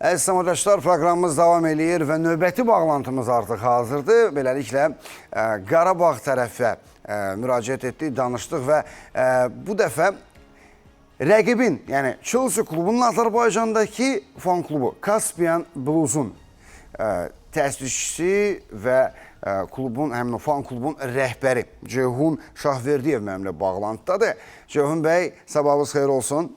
Əziz tamaşaçılar, proqramımız davam edir və növbəti bağlantımız artıq hazırdır. Beləliklə, Qarabağ tərəfə müraciət etdik, danışdıq və bu dəfə rəqibin, yəni Chelsea klubunun Azərbaycandakı fan klubu Caspian Blues-un təsisçisi və klubun, həmin o fan klubun rəhbəri Ceyhun Şahverdiyev mənimlə bağlantıdadır. Ceyhun bəy, sabahınız xeyir olsun.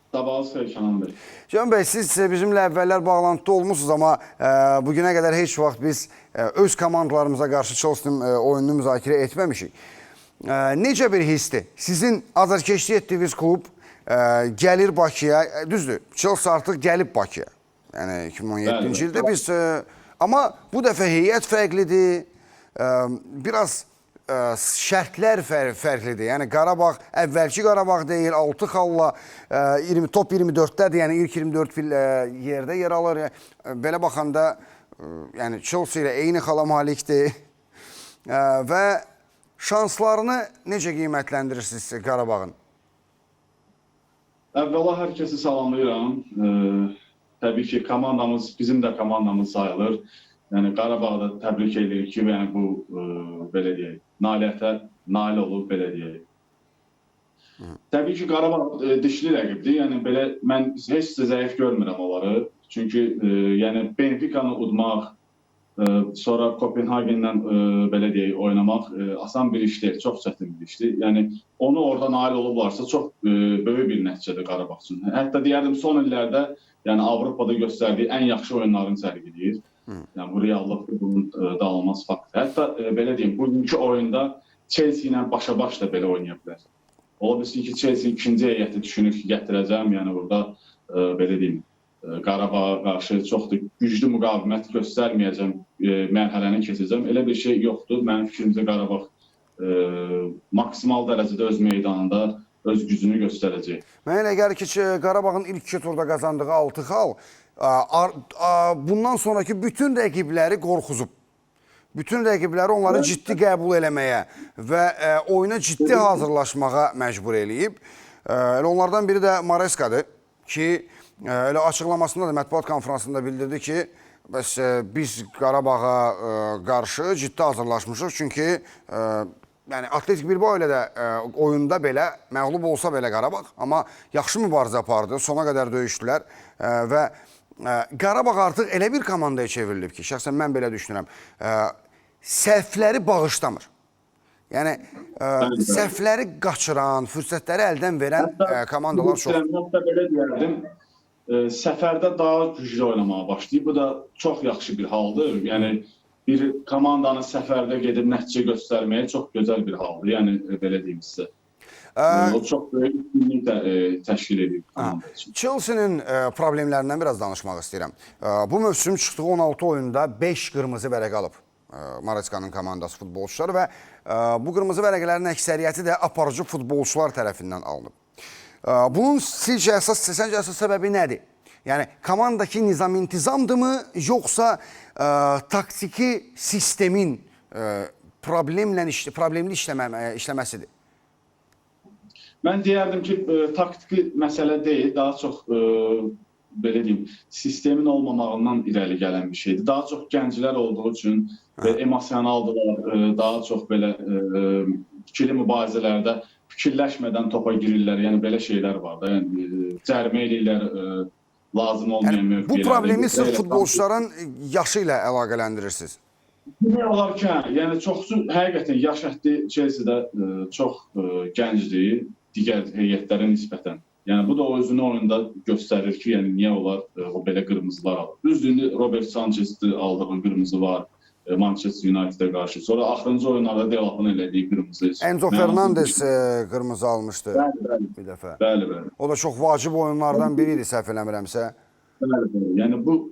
Sabahınız xeyir Kənan bəy. Ceyhun bəy, siz bizimlə əvvəllər bağlantıda olmuşsunuz, amma bugünə qədər heç vaxt biz öz komandalarımıza qarşı Chelsea oyununu müzakirə etməmişik. Necə bir hissdir? Sizin azarkeşlik etdiyiniz klub gəlir Bakıya, düzdür, Chelsea artıq gəlib Bakıya. Yəni 2017-ci ildə biz, amma bu dəfə heyət fərqlidir, biraz şərtlər fərqlidir. Yəni Qarabağ əvvəlki Qarabağ deyil, 6 xalla top 24-dədir, yəni ilk 24 yerdə yer alır. Belə baxanda yəni Chelsea ilə eyni xala malikdir və şanslarını necə qiymətləndirirsiniz Qarabağın? Əvvəla hər kəsi salamlayıram. Təbii ki, komandamız, bizim də komandamız sayılır. Yəni Qarabağda təbrik edirik ki, yəni bu belə deyək, nailiyyətə nail olub, belə deyək. Təbii ki, Qarabağ dişli rəqibdir. Yəni belə mən heç də zəif görmürəm onları. Çünki yəni Benficanı udmaq, sonra Kopenhagenlə belə deyək, oynamaq asan bir iş deyil, çox çətin bir işdir. Yəni onu orada nail olublarsa çox böyük bir nəticədir Qarabağ üçün. Hətta deyərdim son illərdə yəni Avropada göstərdiyi ən yaxşı oyunlarını sərgiləyir. Yəni bu reallıqdır, bunun dağılmaz faktdır. Hətta belə deyim, bugünkü oyunda Chelsea ilə başa-baş da belə oynaya bilər. Ola bilsin ki, Chelsea ikinci heyəti düşünür ki, gətirəcəm, yəni burada belə deyim, Qarabağa qarşı çox da güclü müqavimət göstərməyəcəm, mərhələni keçəcəm. Elə bir şey yoxdur. Mənim fikrimcə Qarabağ maksimal dərəcədə öz meydanında öz gücünü göstərəcək. Mənə elə gəlir ki, Qarabağın ilk 2 turda qazandığı 6 xal bundan sonraki bütün rəqibləri qorxuzub. Bütün rəqibləri onları ciddi qəbul eləməyə və oyuna ciddi hazırlaşmağa məcbur eləyib. Onlardan biri də Marescadır ki, elə açıqlamasında da mətbuat konferansında bildirdi ki, biz Qarabağa qarşı ciddi hazırlaşmışıq. Çünki yəni Atletik Bilbao ilə də oyunda belə, məğlub olsa belə Qarabağ, amma yaxşı mübarizə apardı, sona qədər döyüşdülər və Qarabağ artıq elə bir komandaya çevrilib ki, şəxsən mən belə düşünürəm, səhvləri bağışlamır. Yəni, səhvləri qaçıran, fürsətləri əldən verən komandalar çox. Hətta belə deyərdim, səfərdə daha güclü oynamağa başlayıb. Bu da çox yaxşı bir haldır. Yəni, bir komandanın səfərdə gedib nəticə göstərməyə çox gözəl bir haldır. Yəni, belə deyim sizə. O çox böyük üstünlük də təşkil edir komanda üçün. Chelsea-nin problemlərindən biraz danışmaq istəyirəm. Bu mövsüm çıxdığı 16 oyunda 5 qırmızı vərəq alıb Marescanın komandası futbolçuları və bu qırmızı vərəqələrin əksəriyyəti də aparıcı futbolçular tərəfindən alınıb. Bunun sizcə əsas səbəbi nədir? Yəni, komandakı nizam-intizamdırmı, yoxsa taktiki sistemin problemli işləməsidir? Mən deyərdim ki, taktiki məsələ deyil, daha çox, belə deyim, sistemin olmamağından irəli gələn bir şeydir. Daha çox gənclər olduğu üçün emosionaldılar, daha çox belə fikirli mübarizələrdə fikirləşmədən topa girirlər, yəni belə şeylər var da, yəni cərimə eləyirlər, lazım olmayan mövqelərdə. Bu problemi sırf futbolçuların yaşı ilə əlaqələndirirsiniz? Ne olar ki, yəni çoxsu həqiqətən yaş həddi Chelsea-də çox gəncdir, digər heyətlərə nisbətən. Yəni bu da özünü oyunda göstərir ki, yəni niyə onlar o belə qırmızılar alır. Düzdür, Robert Sanchez'də aldığı qırmızı var Manchester United-ə qarşı. Sonra axırıncı oyunlarda Delap'ın elədiyi qırmızı. Enzo Fernandez qırmızı almışdı bir dəfə. Bəli. O da çox vacib oyunlardan biriydi, səhv eləmirəmsə. Bəli. Yəni bu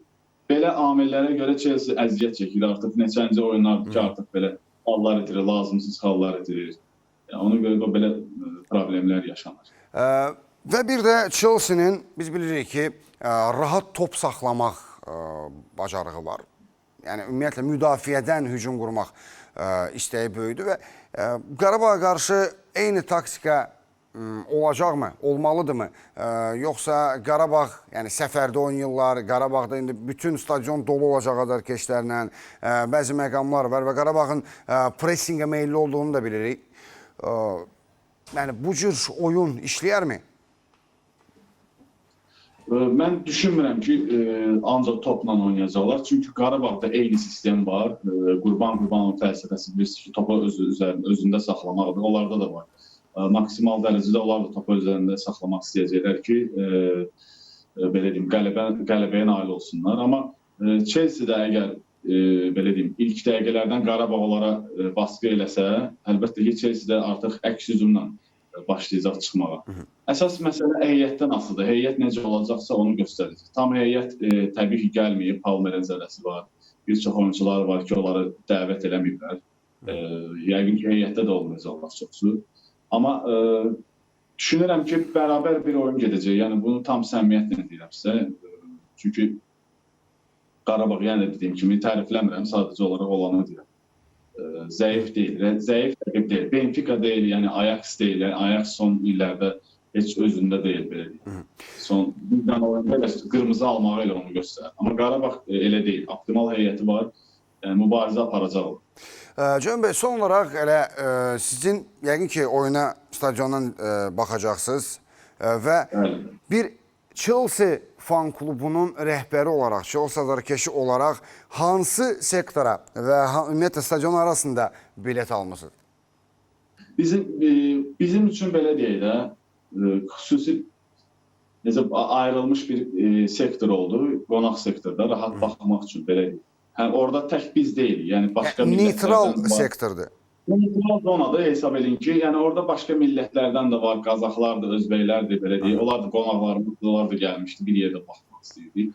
belə amillərə görə Chelsea əziyyət çəkir. Artıq neçənci oyunlardır ki, artıq belə hallar itirir, lazımsız hallar itirir. Yəni ona görə də belə problemlər yaşanır. Və bir də Chelsea-nin biz bilirik ki, rahat top saxlamaq bacarığı var. Yəni ümumiyyətlə müdafiədən hücum qurmaq istəyi böyüdü və Qarabağa qarşı eyni taktika olacaqmı, olmalıdırmı? Yoxsa Qarabağ, yəni səfərdə oynayırlar, Qarabağda indi bütün stadion dolu olacaq azarkeşlərlə, bəzi məqamlar var və Qarabağın pressingə meyilli olduğunu da bilirik. Yəni bu cür oyun işləyərmi? Mən düşünmürəm ki, ancaq topla oynayacaqlar. Çünki Qarabağda eyni sistem var. Qurban Qurbanov fəlsəfəsi bilirsiniz ki, topu özündə saxlamaqdır. Onlarda da var. Maksimal dərəcədə onlar da topu özlərində saxlamaq istəyəcəklər ki, belə deyim, qələbəyə nail olsunlar. Amma Chelsea-də əgər belə deyim, ilk dəqiqələrdən Qarabağ onlara baskı eləsə, əlbəttə ki, Chelsea-də artıq əks hücumla başlayacaq çıxmağa. Əsas məsələ heyətdən asılıdır. Heyət necə olacaqsa onu göstərəcək. Tam heyət təbii ki, gəlməyib. Palmerin zərəsi var. Bir çox oyuncular var ki, onları dəvət eləməyiblər. Yəqin ki, heyətdə də olmayacaqlar çoxsu. Amma düşünürəm ki, bərabər bir oyun gedəcək. Yəni bunu tam səmimiyyətlə deyirəm sizə. Çünki Qarabağ, yəni dediyim kimi tərifləmirəm, sadəcə olaraq olanı deyirəm. Zəif deyil, zəif rəqib deyil. Benfica deyil, yəni Ajax deyil. Yəni Ajax son illərdə heç özündə deyil, belə deyil. Son bir dənə oyunda qırmızı almağı ilə onu göstərir. Amma Qarabağ elə deyil. Optimal heyəti var, yəni mübarizə aparacaq olur. Ceyhun bəy, son olaraq elə sizin yəqin ki oyuna stadiondan baxacaqsınız və bir Chelsea fan klubunun rəhbəri olaraq, Chelsea azarkeşi olaraq hansı sektora və ümumiyyətlə stadion arasında bilet almışsınız? Bizim üçün belə deyək də, xüsusi ayrılmış bir sektor oldu, qonaq sektorda, rahat baxmaq üçün belə deyək. Orada tək biz deyilik, yəni başqa Neytral sektordur. Neytral zonadır hesab edin ki, yəni orada başqa millətlərdən də var, Qazaxlardır, Özbəklərdir, belə deyək. Onlar da qonaqlarımız, onlar da gəlmişdi, bir yerdə baxmaq istəyirdik.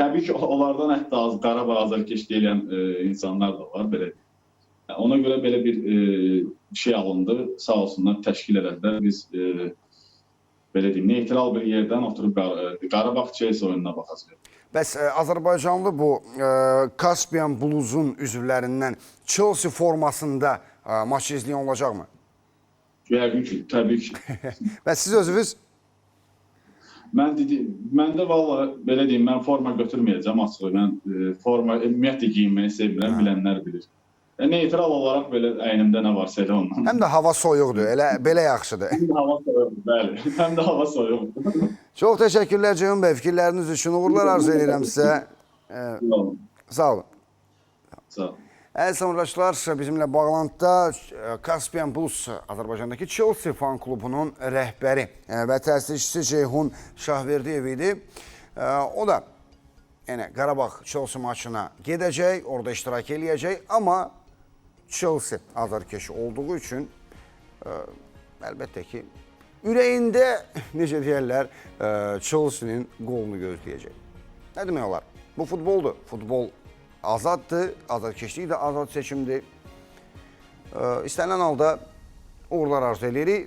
Təbii ki, onlardan hətta Qarabağ azarkeş deyilən insanlar da var, belə deyək. Ona görə belə bir şey alındı, sağ olsunlar, təşkil elədilər. Biz, belə deyək, neytral bir yerdən oturub Qarabağ Chelsea oyununa baxacaq. Bəs Azərbaycanlı bu Caspian Blues-un üzvlərindən Chelsea formasında maç izləyən olacaqmı? Yəqin ki, təbii ki. Bəs siz özünüz? Mən də valla belə deyim, mən forma götürməyəcəm açığı. Mən forma ümumiyyətlə giyinməyi sevmirəm, bilənlər bilir. Neytral olaraq belə əynimdə nə varsa elə ondan. Həm də hava soyuqdur, elə belə yaxşıdır. Həm də hava soyuqdur, bəli. Həm də hava soyuqdur. Çox təşəkkürlər Ceyhun bəy, fikirləriniz üçün uğurlar arzu edirəm sizə. Sağ olun. Sağ olun. Əziz tamaşaçılar, bizimlə bağlantıda Caspian Blues, Azərbaycandakı Chelsea fan klubunun rəhbəri və təsdiqçisi Ceyhun Şahverdiyev idi. O da Qarabağ Chelsea maçına gedəcək, orada iştirak eləyəcək, amma Chelsea azarkeşi olduğu üçün əlbəttə ki, ürəyində, necə deyərlər, Chelsea-nin qolunu gözləyəcək. Nə demək olar? Bu futboldur. Futbol azaddır, azarkeşlik də azad seçimdir. İstənilən halda uğurlar arzu edirik.